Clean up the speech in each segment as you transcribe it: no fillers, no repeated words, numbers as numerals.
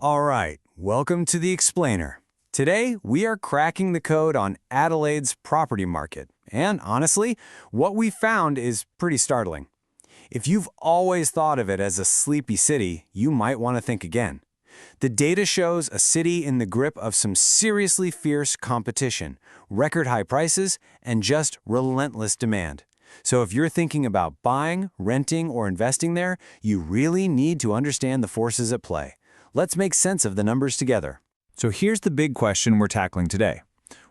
All right, welcome to the Explainer. Today, we are cracking the code on Adelaide's property market. And honestly, what we found is pretty startling. If you've always thought of it as a sleepy city, you might want to think again. The data shows a city in the grip of some seriously fierce competition, record high prices, and just relentless demand. So if you're thinking about buying, renting, or investing there, you really need to understand the forces at play. Let's make sense of the numbers together. So here's the big question we're tackling today.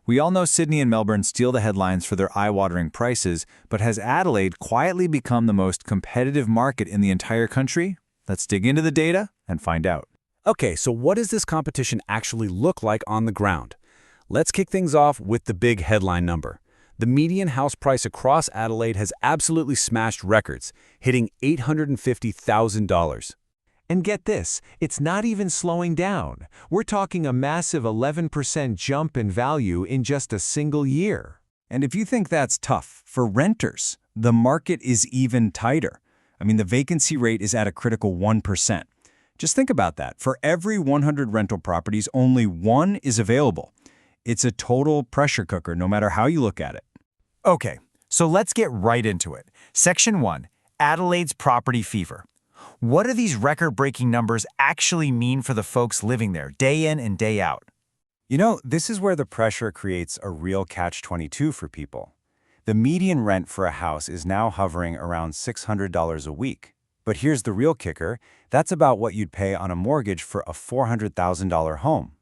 We all know Sydney and Melbourne steal the headlines for their eye-watering prices, but has Adelaide quietly become the most competitive market in the entire country? Let's dig into the data and find out. Okay, so what does this competition actually look like on the ground? Let's kick things off with the big headline number. The median house price across Adelaide has absolutely smashed records, hitting $850,000. And get this, it's not even slowing down. We're talking a massive 11% jump in value in just a single year. And if you think that's tough, for renters, the market is even tighter. The vacancy rate is at a critical 1%. Just think about that. For every 100 rental properties, only one is available. It's a total pressure cooker, no matter how you look at it. Okay, so let's get right into it. Section 1, Adelaide's property fever. What do these record-breaking numbers actually mean for the folks living there, day in and day out? This is where the pressure creates a real catch-22 for people. The median rent for a house is now hovering around $600 a week. But here's the real kicker, that's about what you'd pay on a mortgage for a $400,000 home.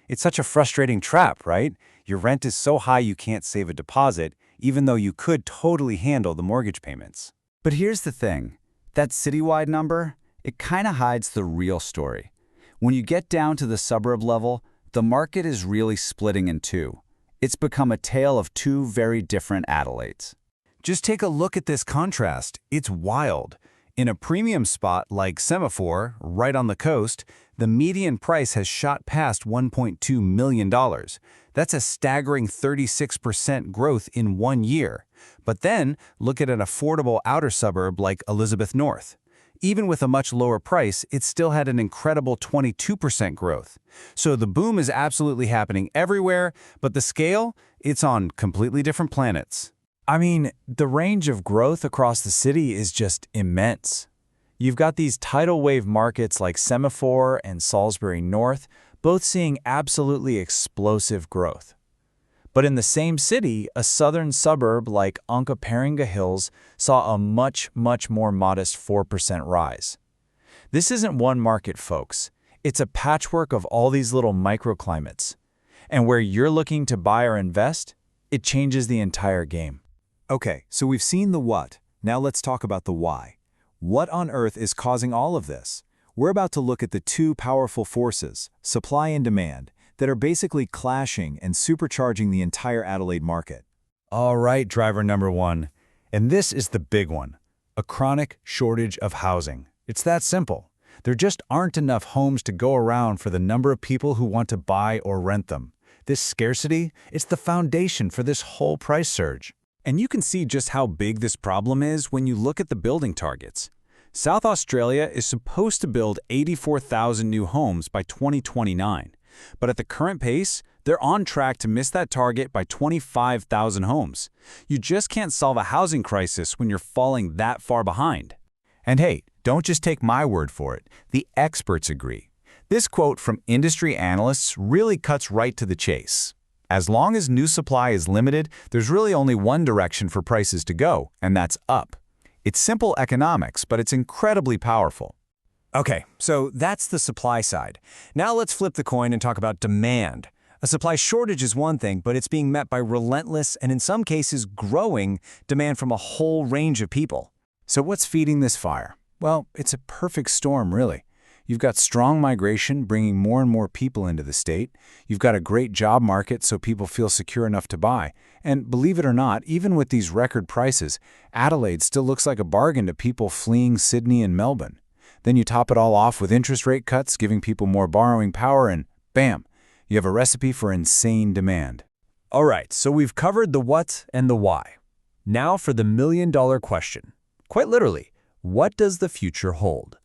It's such a frustrating trap, right? Your rent is so high you can't save a deposit, even though you could totally handle the mortgage payments. But here's the thing. That citywide number, it kind of hides the real story. When you get down to the suburb level, the market is really splitting in two. It's become a tale of two very different Adelaides. Just take a look at this contrast. It's wild. In a premium spot like Semaphore, right on the coast, the median price has shot past $1.2 million. That's a staggering 36% growth in 1 year. But then, look at an affordable outer suburb like Elizabeth North. Even with a much lower price, it still had an incredible 22% growth. So the boom is absolutely happening everywhere, but the scale, it's on completely different planets. The range of growth across the city is just immense. You've got these tidal wave markets like Semaphore and Salisbury North, both seeing absolutely explosive growth. But in the same city, a southern suburb like Onkaparinga Hills saw a much more modest 4% rise. This isn't one market, folks. It's a patchwork of all these little microclimates. And where you're looking to buy or invest, it changes the entire game. Okay, so we've seen the what. Now let's talk about the why. What on earth is causing all of this? We're about to look at the two powerful forces, supply and demand, that are basically clashing and supercharging the entire Adelaide market. All right, driver number one. And this is the big one. A chronic shortage of housing. It's that simple. There just aren't enough homes to go around for the number of people who want to buy or rent them. This scarcity, it's the foundation for this whole price surge. And you can see just how big this problem is when you look at the building targets. South Australia is supposed to build 84,000 new homes by 2029. But at the current pace, they're on track to miss that target by 25,000 homes. You just can't solve a housing crisis when you're falling that far behind. And hey, don't just take my word for it. The experts agree. This quote from industry analysts really cuts right to the chase. As long as new supply is limited, there's really only one direction for prices to go, and that's up. It's simple economics, but it's incredibly powerful. Okay, so that's the supply side. Now let's flip the coin and talk about demand. A supply shortage is one thing, but it's being met by relentless and in some cases growing demand from a whole range of people. So what's feeding this fire? Well, it's a perfect storm, really. You've got strong migration bringing more and more people into the state. You've got a great job market so people feel secure enough to buy. And believe it or not, even with these record prices, Adelaide still looks like a bargain to people fleeing Sydney and Melbourne. Then you top it all off with interest rate cuts, giving people more borrowing power, and bam, you have a recipe for insane demand. All right, so we've covered the what and the why. Now for the million-dollar question. Quite literally, what does the future hold?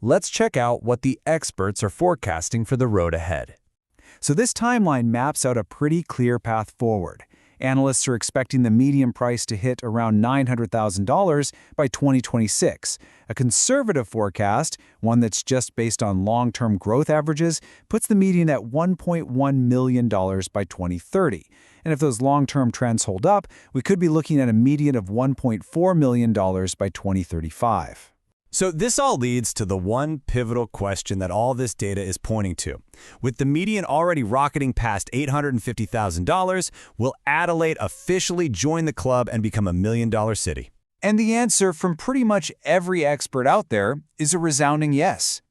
Let's check out what the experts are forecasting for the road ahead. So this timeline maps out a pretty clear path forward. Analysts are expecting the median price to hit around $900,000 by 2026. A conservative forecast, one that's just based on long-term growth averages, puts the median at $1.1 million by 2030. And if those long-term trends hold up, we could be looking at a median of $1.4 million by 2035. So this all leads to the one pivotal question that all this data is pointing to. With the median already rocketing past $850,000, will Adelaide officially join the club and become a million-dollar city? And the answer from pretty much every expert out there is a resounding yes.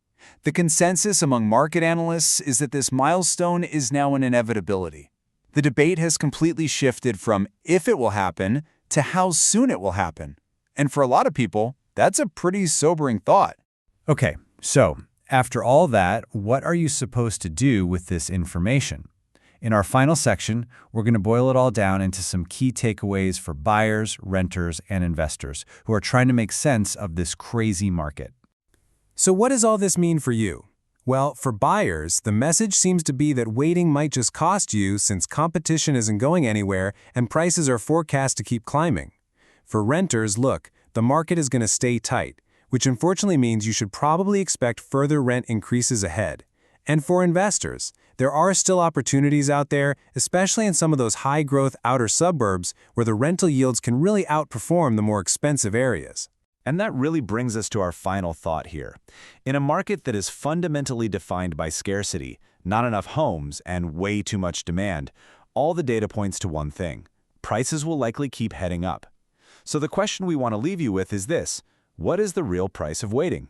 The consensus among market analysts is that this milestone is now an inevitability. The debate has completely shifted from if it will happen to how soon it will happen. And for a lot of people, that's a pretty sobering thought. Okay, so after all that, what are you supposed to do with this information? In our final section, we're going to boil it all down into some key takeaways for buyers, renters, and investors who are trying to make sense of this crazy market. So what does all this mean for you? Well, for buyers, the message seems to be that waiting might just cost you since competition isn't going anywhere and prices are forecast to keep climbing. For renters, look, the market is going to stay tight, which unfortunately means you should probably expect further rent increases ahead. And for investors, there are still opportunities out there, especially in some of those high-growth outer suburbs where the rental yields can really outperform the more expensive areas. And that really brings us to our final thought here. In a market that is fundamentally defined by scarcity, not enough homes, and way too much demand, all the data points to one thing: prices will likely keep heading up. So the question we want to leave you with is this: what is the real price of waiting?